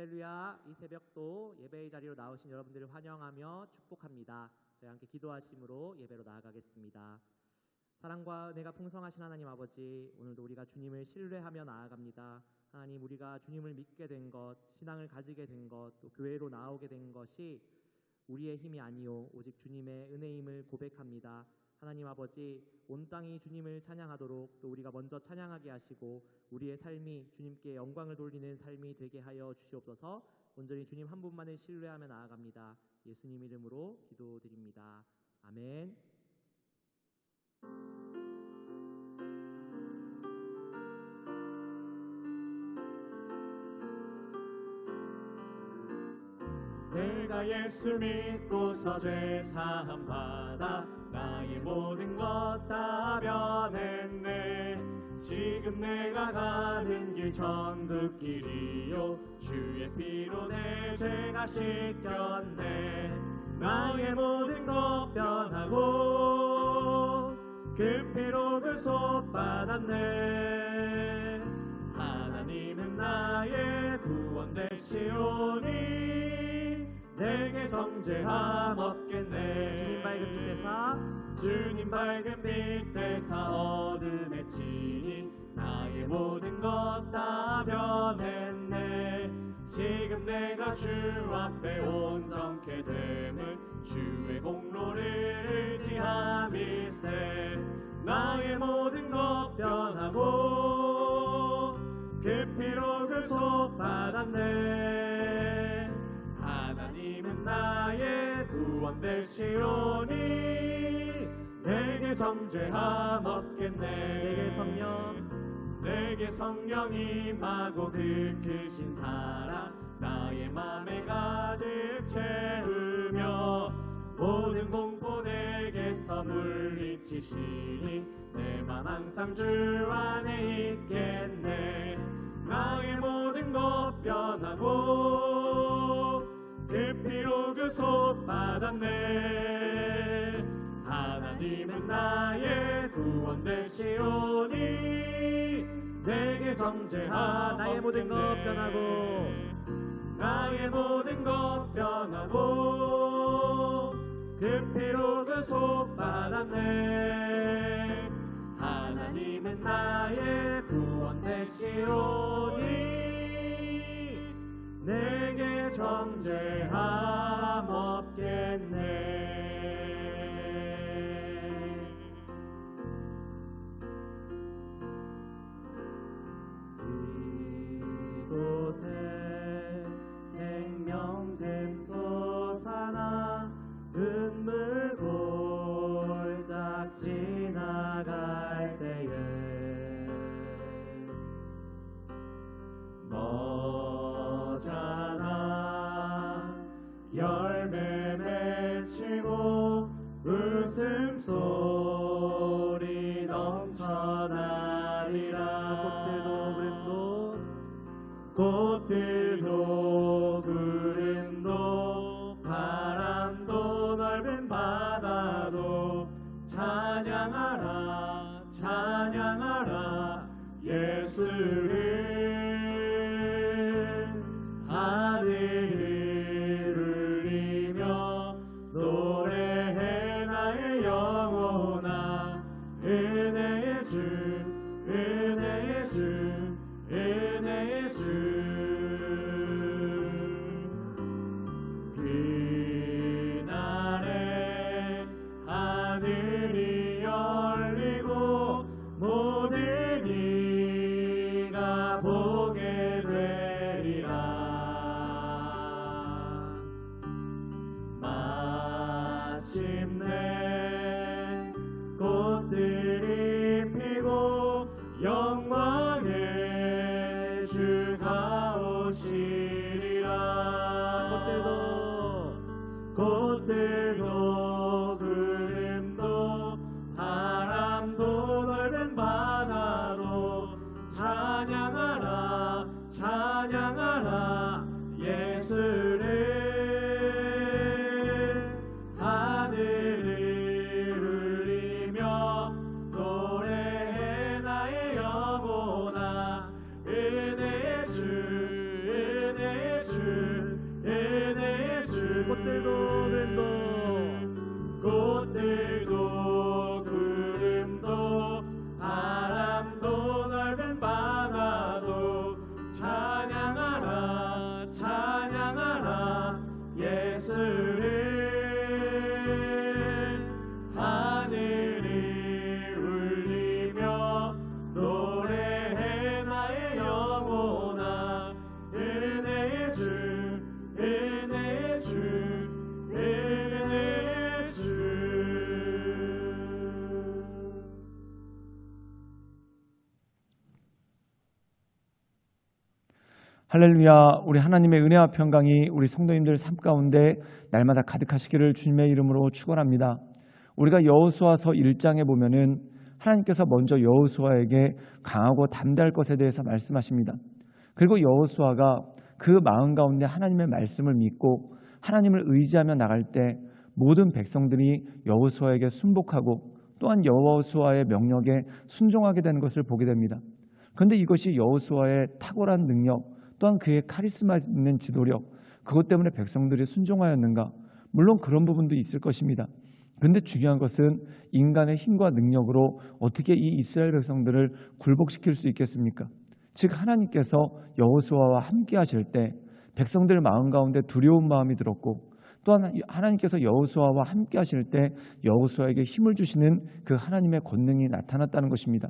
할렐루야. 이 새벽도 예배의 자리로 나오신 여러분들을 환영하며 축복합니다. 저희 함께 기도하심으로 예배로 나아가겠습니다. 사랑과 은혜가 풍성하신 하나님 아버지, 오늘도 우리가 주님을 신뢰하며 나아갑니다. 하나님, 우리가 주님을 믿게 된 것, 신앙을 가지게 된 것, 또 교회로 나오게 된 것이 우리의 힘이 아니요 오직 주님의 은혜임을 고백합니다. 하나님 아버지, 온 땅이 주님을 찬양하도록 또 우리가 먼저 찬양하게 하시고 우리의 삶이 주님께 영광을 돌리는 삶이 되게 하여 주시옵소서. 온전히 주님 한 분만을 신뢰하며 나아갑니다. 예수님 이름으로 기도드립니다. 아멘. 내가 예수 믿고서 죄 사함 받아 나의 모든 것 다 변했네. 지금 내가 가는 길 천국길이요 주의 피로 내 죄가 씻겼네. 나의 모든 것 변하고 그 피로 구속받았네. 하나님은 나의 구원 되시오니 내게 정죄함 없겠네. 주님 밝은 빛 되사 어둠에 치니 나의 모든 것 다 변했네. 지금 내가 주 앞에 온전케 됨은 주의 공로를 의지함일세. 나의 모든 것 변하고 그 피로 구속받았네. 하나님은 나의 구원 되시오니 내게 정죄함 없겠네. 내게 성령 임하고 그 크신 사랑 나의 맘에 가득 채우며 모든 공포 내게서 물리치시니 내 맘 항상 주 안에 있겠네. 나의 모든 것 변하고 그 피로 구속받았네. 하나님은 나의 구원 되시오니 내게 정죄함 나의 모든 것 변하고 나의 모든 것 변하고 그 피로 구속받았네. 하나님은 나의 구원 되시오니 내게 정죄함 없겠네. 이곳에 생명샘 솟아나 눈물 골짝 지나갈 때에 머잖아 열매 맺히고 웃음소리 넘쳐나리라. 꽃들도 구름도 바람도 넓은 바다도 찬양하라 찬양하라 예수를. 하늘을 울리며 노래해 나의 영혼아. 은혜의 주 은혜의 주 은혜의 주. 그날에 하늘이 열리고 모든 이가 할렐루야. 우리 하나님의 은혜와 평강이 우리 성도님들 삶 가운데 날마다 가득하시기를 주님의 이름으로 축원합니다. 우리가 여호수아서 1장에 보면은 하나님께서 먼저 여호수아에게 강하고 담대할 것에 대해서 말씀하십니다. 그리고 여호수아가 그 마음 가운데 하나님의 말씀을 믿고 하나님을 의지하며 나갈 때 모든 백성들이 여호수아에게 순복하고 또한 여호수아의 명령에 순종하게 되는 것을 보게 됩니다. 그런데 이것이 여호수아의 탁월한 능력 또한 그의 카리스마 있는 지도력, 그것 때문에 백성들이 순종하였는가? 물론 그런 부분도 있을 것입니다. 그런데 중요한 것은 인간의 힘과 능력으로 어떻게 이 이스라엘 백성들을 굴복시킬 수 있겠습니까? 즉 하나님께서 여호수아와 함께 하실 때 백성들 마음 가운데 두려운 마음이 들었고, 또한 하나님께서 여호수아와 함께 하실 때 여호수아에게 힘을 주시는 그 하나님의 권능이 나타났다는 것입니다.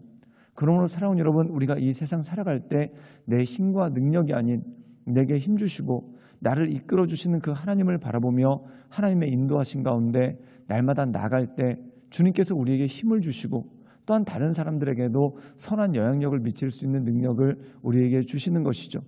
그러므로 사랑하는 여러분, 우리가 이 세상 살아갈 때 내 힘과 능력이 아닌 내게 힘 주시고 나를 이끌어 주시는 그 하나님을 바라보며 하나님의 인도하신 가운데 날마다 나갈 때 주님께서 우리에게 힘을 주시고 또한 다른 사람들에게도 선한 영향력을 미칠 수 있는 능력을 우리에게 주시는 것이죠.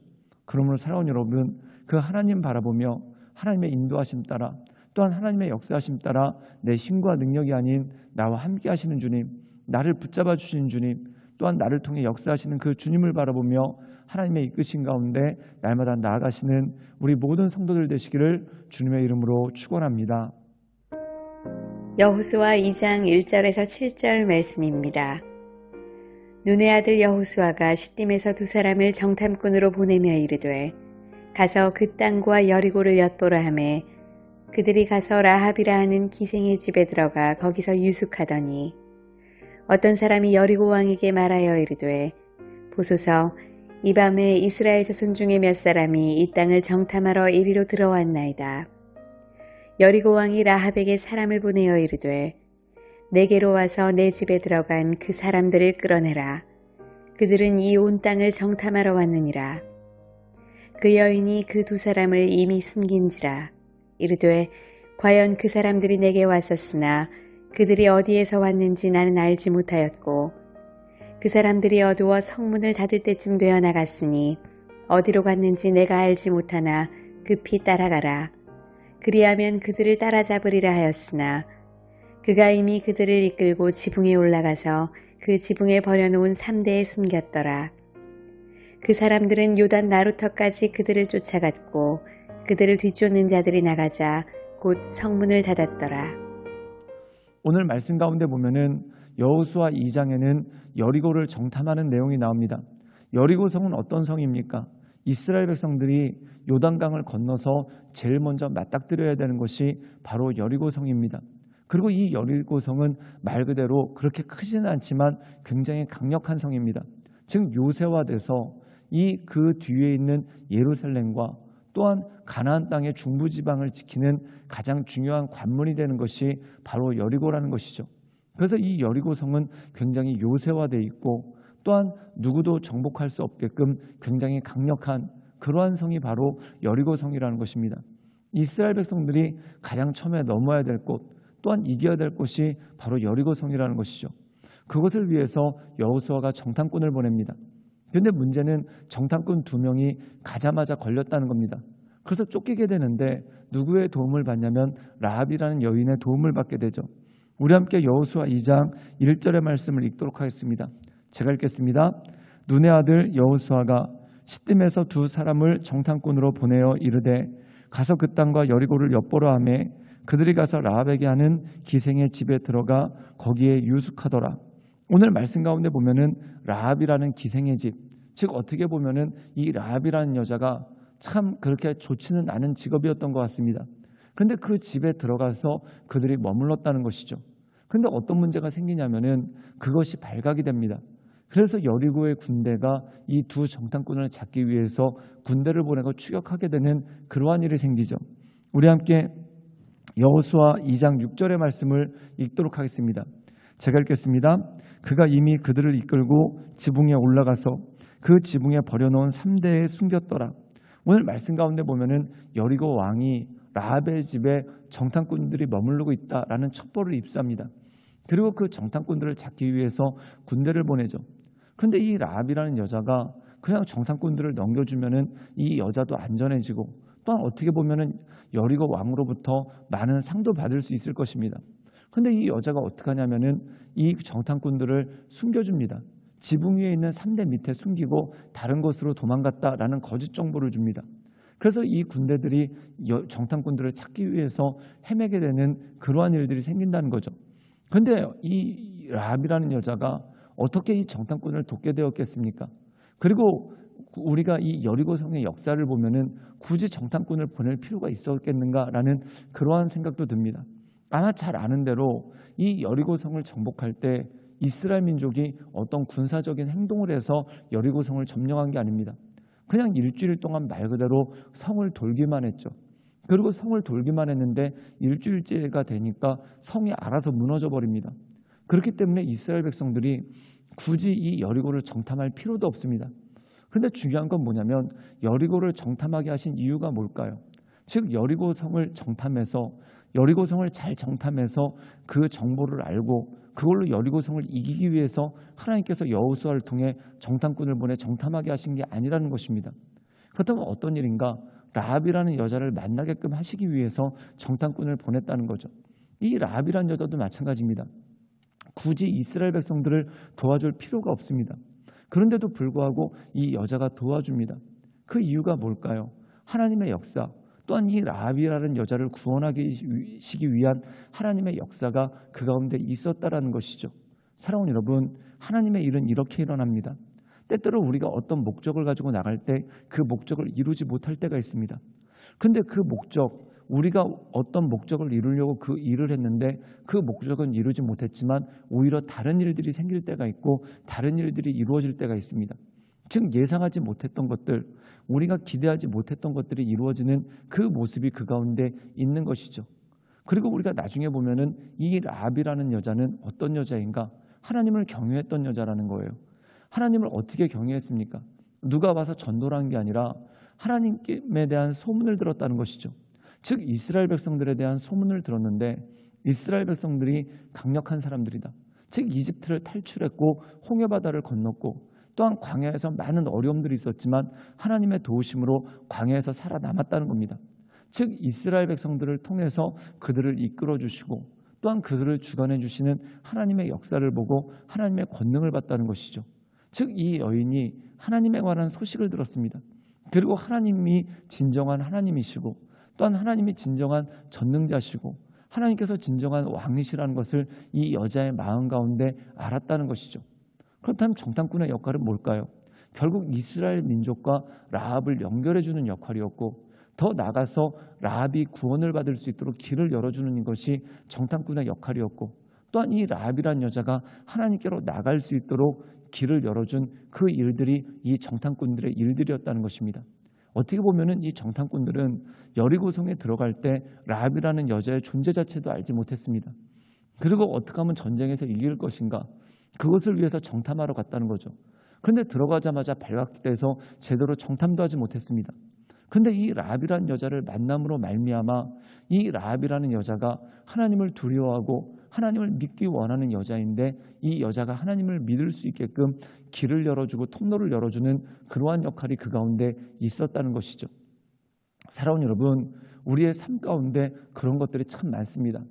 그러므로 사랑하는 여러분, 그 하나님 바라보며 하나님의 인도하심 따라 또한 하나님의 역사하심 따라 내 힘과 능력이 아닌 나와 함께 하시는 주님, 나를 붙잡아 주시는 주님, 또한 나를 통해 역사하시는 그 주님을 바라보며 하나님의 이끄신 가운데 날마다 나아가시는 우리 모든 성도들 되시기를 주님의 이름으로 축원합니다. 여호수아 2장 1절에서 7절 말씀입니다. 눈의 아들 여호수아가 시딤에서 두 사람을 정탐꾼으로 보내며 이르되 가서 그 땅과 여리고를 엿보라 하매 그들이 가서 라합이라 하는 기생의 집에 들어가 거기서 유숙하더니 어떤 사람이 여리고 왕에게 말하여 이르되 보소서 이 밤에 이스라엘 자손 중에 몇 사람이 이 땅을 정탐하러 이리로 들어왔나이다. 여리고 왕이 라합에게 사람을 보내어 이르되 내게로 와서 내 집에 들어간 그 사람들을 끌어내라. 그들은 이 온 땅을 정탐하러 왔느니라. 그 여인이 그 두 사람을 이미 숨긴지라. 이르되 과연 그 사람들이 내게 왔었으나 그들이 어디에서 왔는지 나는 알지 못하였고 그 사람들이 어두워 성문을 닫을 때쯤 되어 나갔으니 어디로 갔는지 내가 알지 못하나 급히 따라가라. 그리하면 그들을 따라잡으리라 하였으나 그가 이미 그들을 이끌고 지붕에 올라가서 그 지붕에 버려놓은 3대에 숨겼더라. 그 사람들은 요단 나루터까지 그들을 쫓아갔고 그들을 뒤쫓는 자들이 나가자 곧 성문을 닫았더라. 오늘 말씀 가운데 보면은 여호수아 2장에는 여리고를 정탐하는 내용이 나옵니다. 여리고 성은 어떤 성입니까? 이스라엘 백성들이 요단강을 건너서 제일 먼저 맞닥뜨려야 되는 것이 바로 여리고 성입니다. 그리고 이 여리고 성은 말 그대로 그렇게 크지는 않지만 굉장히 강력한 성입니다. 즉 요새화돼서 이 그 뒤에 있는 예루살렘과 또한 가나안 땅의 중부지방을 지키는 가장 중요한 관문이 되는 것이 바로 여리고라는 것이죠. 그래서 이 여리고성은 굉장히 요새화되어 있고 또한 누구도 정복할 수 없게끔 굉장히 강력한 그러한 성이 바로 여리고성이라는 것입니다. 이스라엘 백성들이 가장 처음에 넘어야 될 곳 또한 이겨야 될 곳이 바로 여리고성이라는 것이죠. 그것을 위해서 여호수아가 정탐꾼을 보냅니다. 그런데 문제는 정탐꾼 2명이 가자마자 걸렸다는 겁니다. 그래서 쫓기게 되는데 누구의 도움을 받냐면 라합이라는 여인의 도움을 받게 되죠. 우리 함께 여호수아 2장 1절의 말씀을 읽도록 하겠습니다. 제가 읽겠습니다. 눈의 아들 여호수아가 시딤에서 두 사람을 정탐꾼으로 보내어 이르되 가서 그 땅과 여리고를 엿보라 하매 그들이 가서 라합에게 하는 기생의 집에 들어가 거기에 유숙하더라. 오늘 말씀 가운데 보면은 라합이라는 기생의 집, 즉 어떻게 보면은 이 라합이라는 여자가 참 그렇게 좋지는 않은 직업이었던 것 같습니다. 그런데 그 집에 들어가서 그들이 머물렀다는 것이죠. 그런데 어떤 문제가 생기냐면은 그것이 발각이 됩니다. 그래서 여리고의 군대가 이 두 정탐꾼을 잡기 위해서 군대를 보내고 추격하게 되는 그러한 일이 생기죠. 우리 함께 여호수아 2장 6절의 말씀을 읽도록 하겠습니다. 제가 읽겠습니다. 그가 이미 그들을 이끌고 지붕에 올라가서 그 지붕에 버려놓은 3대에 숨겼더라. 오늘 말씀 가운데 보면은 여리고 왕이 라합의 집에 정탐꾼들이 머무르고 있다라는 첩보를 입수합니다. 그리고 그 정탐꾼들을 잡기 위해서 군대를 보내죠. 그런데 이 라합이라는 여자가 그냥 정탐꾼들을 넘겨주면은 이 여자도 안전해지고 또한 어떻게 보면은 여리고 왕으로부터 많은 상도 받을 수 있을 것입니다. 근데 이 여자가 어떻게 하냐면은 이 정탐꾼들을 숨겨줍니다. 지붕 위에 있는 3대 밑에 숨기고 다른 곳으로 도망갔다라는 거짓 정보를 줍니다. 그래서 이 군대들이 정탐꾼들을 찾기 위해서 헤매게 되는 그러한 일들이 생긴다는 거죠. 그런데 이 라합이라는 여자가 어떻게 이 정탐꾼을 돕게 되었겠습니까? 그리고 우리가 이 여리고 성의 역사를 보면은 굳이 정탐꾼을 보낼 필요가 있었겠는가라는 그러한 생각도 듭니다. 아마 잘 아는 대로 이 여리고 성을 정복할 때 이스라엘 민족이 어떤 군사적인 행동을 해서 여리고 성을 점령한 게 아닙니다. 그냥 일주일 동안 말 그대로 성을 돌기만 했죠. 그리고 성을 돌기만 했는데 일주일째가 되니까 성이 알아서 무너져 버립니다. 그렇기 때문에 이스라엘 백성들이 굳이 이 여리고를 정탐할 필요도 없습니다. 그런데 중요한 건 뭐냐면 여리고를 정탐하게 하신 이유가 뭘까요? 즉 여리고 성을 정탐해서 여리고 성을 잘 정탐해서 그 정보를 알고 그걸로 여리고 성을 이기기 위해서 하나님께서 여호수아를 통해 정탐꾼을 보내 정탐하게 하신 게 아니라는 것입니다. 그렇다면 어떤 일인가? 라합이라는 여자를 만나게끔 하시기 위해서 정탐꾼을 보냈다는 거죠. 이 라합이라는 여자도 마찬가지입니다. 굳이 이스라엘 백성들을 도와줄 필요가 없습니다. 그런데도 불구하고 이 여자가 도와줍니다. 그 이유가 뭘까요? 하나님의 역사, 또한 이 라합이라는 여자를 구원하시기 위한 하나님의 역사가 그 가운데 있었다라는 것이죠. 사랑하는 여러분, 하나님의 일은 이렇게 일어납니다. 때때로 우리가 어떤 목적을 가지고 나갈 때 그 목적을 이루지 못할 때가 있습니다. 그런데 그 목적, 우리가 어떤 목적을 이루려고 그 일을 했는데 그 목적은 이루지 못했지만 오히려 다른 일들이 생길 때가 있고 다른 일들이 이루어질 때가 있습니다. 즉 예상하지 못했던 것들, 우리가 기대하지 못했던 것들이 이루어지는 그 모습이 그 가운데 있는 것이죠. 그리고 우리가 나중에 보면은 이 라합이라는 여자는 어떤 여자인가? 하나님을 경외했던 여자라는 거예요. 하나님을 어떻게 경외했습니까? 누가 와서 전도를 한 게 아니라 하나님에 대한 소문을 들었다는 것이죠. 즉 이스라엘 백성들에 대한 소문을 들었는데 이스라엘 백성들이 강력한 사람들이다. 즉 이집트를 탈출했고 홍해바다를 건넜고 또한 광야에서 많은 어려움들이 있었지만 하나님의 도우심으로 광야에서 살아남았다는 겁니다. 즉 이스라엘 백성들을 통해서 그들을 이끌어 주시고 또한 그들을 주관해 주시는 하나님의 역사를 보고 하나님의 권능을 봤다는 것이죠. 즉 이 여인이 하나님에 관한 소식을 들었습니다. 그리고 하나님이 진정한 하나님이시고 또한 하나님이 진정한 전능자시고 하나님께서 진정한 왕이시라는 것을 이 여자의 마음 가운데 알았다는 것이죠. 그렇다면 정탐꾼의 역할은 뭘까요? 결국 이스라엘 민족과 라합을 연결해 주는 역할이었고 더 나아가서 라합이 구원을 받을 수 있도록 길을 열어주는 것이 정탐꾼의 역할이었고 또한 이 라합이라는 여자가 하나님께로 나갈 수 있도록 길을 열어준 그 일들이 이 정탐꾼들의 일들이었다는 것입니다. 어떻게 보면은 이 정탐꾼들은 여리고성에 들어갈 때 라합이라는 여자의 존재 자체도 알지 못했습니다. 그리고 어떻게 하면 전쟁에서 이길 것인가? 그것을 위해서 정탐하러 갔다는 거죠. 그런데 들어가자마자 발각돼서 제대로 정탐도 하지 못했습니다. 그런데 이 라합이라는 여자를 만남으로 말미암아 이 라합이라는 여자가 하나님을 두려워하고 하나님을 믿기 원하는 여자인데 이 여자가 하나님을 믿을 수 있게끔 길을 열어주고 통로를 열어주는 그러한 역할이 그 가운데 있었다는 것이죠. 사랑하는 여러분, 우리의 삶 가운데 그런 것들이 참 많습니다.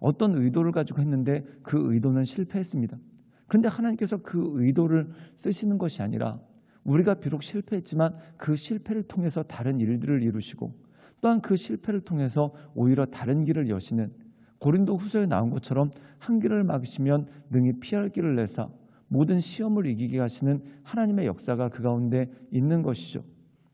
어떤 의도를 가지고 했는데 그 의도는 실패했습니다. 그런데 하나님께서 그 의도를 쓰시는 것이 아니라 우리가 비록 실패했지만 그 실패를 통해서 다른 일들을 이루시고 또한 그 실패를 통해서 오히려 다른 길을 여시는 고린도 후서에 나온 것처럼 한 길을 막으시면 능히 피할 길을 내사 모든 시험을 이기게 하시는 하나님의 역사가 그 가운데 있는 것이죠.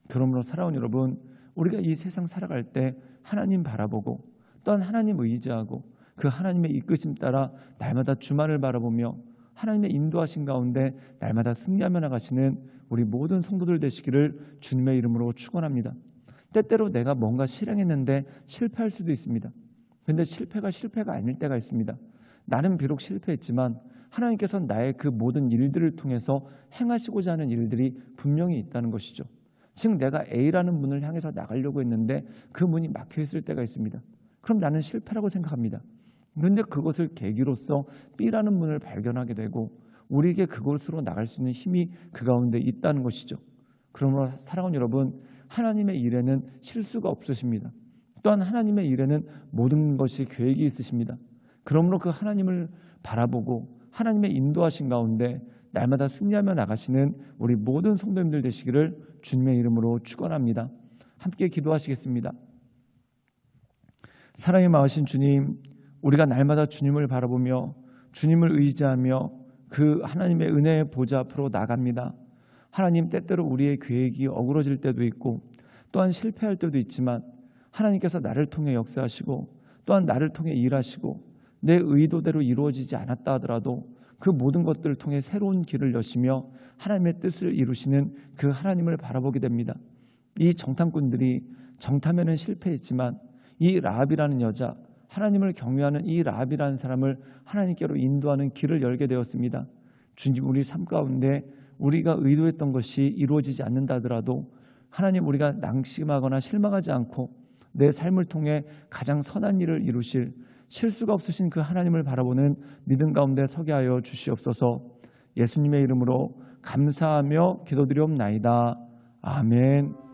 그러므로 사랑하는 여러분, 우리가 이 세상 살아갈 때 하나님 바라보고 또한 하나님 의지하고 그 하나님의 이끄심 따라 날마다 주만을 바라보며 하나님의 인도하신 가운데 날마다 승리하며 나가시는 우리 모든 성도들 되시기를 주님의 이름으로 축원합니다. 때때로 내가 뭔가 실행했는데 실패할 수도 있습니다. 그런데 실패가 아닐 때가 있습니다. 나는 비록 실패했지만 하나님께서는 나의 그 모든 일들을 통해서 행하시고자 하는 일들이 분명히 있다는 것이죠. 즉 내가 A라는 문을 향해서 나가려고 했는데 그 문이 막혀 있을 때가 있습니다. 그럼 나는 실패라고 생각합니다. 그런데 그것을 계기로서 B라는 문을 발견하게 되고 우리에게 그곳으로 나갈 수 있는 힘이 그 가운데 있다는 것이죠. 그러므로 사랑하는 여러분, 하나님의 일에는 실수가 없으십니다. 또한 하나님의 일에는 모든 것이 계획이 있으십니다. 그러므로 그 하나님을 바라보고 하나님의 인도하신 가운데 날마다 승리하며 나가시는 우리 모든 성도님들 되시기를 주님의 이름으로 축원합니다. 함께 기도하시겠습니다. 사랑이 많으신 주님, 우리가 날마다 주님을 바라보며 주님을 의지하며 그 하나님의 은혜의 보좌 앞으로 나갑니다. 하나님, 때때로 우리의 계획이 어그러질 때도 있고 또한 실패할 때도 있지만 하나님께서 나를 통해 역사하시고 또한 나를 통해 일하시고 내 의도대로 이루어지지 않았다 하더라도 그 모든 것들을 통해 새로운 길을 여시며 하나님의 뜻을 이루시는 그 하나님을 바라보게 됩니다. 이 정탐꾼들이 정탐에는 실패했지만 이 라합이라는 여자, 하나님을 경외하는 이 라합이라는 사람을 하나님께로 인도하는 길을 열게 되었습니다. 주님, 우리 삶 가운데 우리가 의도했던 것이 이루어지지 않는다 하더라도 하나님, 우리가 낙심하거나 실망하지 않고 내 삶을 통해 가장 선한 일을 이루실 실수가 없으신 그 하나님을 바라보는 믿음 가운데 서게 하여 주시옵소서. 예수님의 이름으로 감사하며 기도드리옵나이다. 아멘.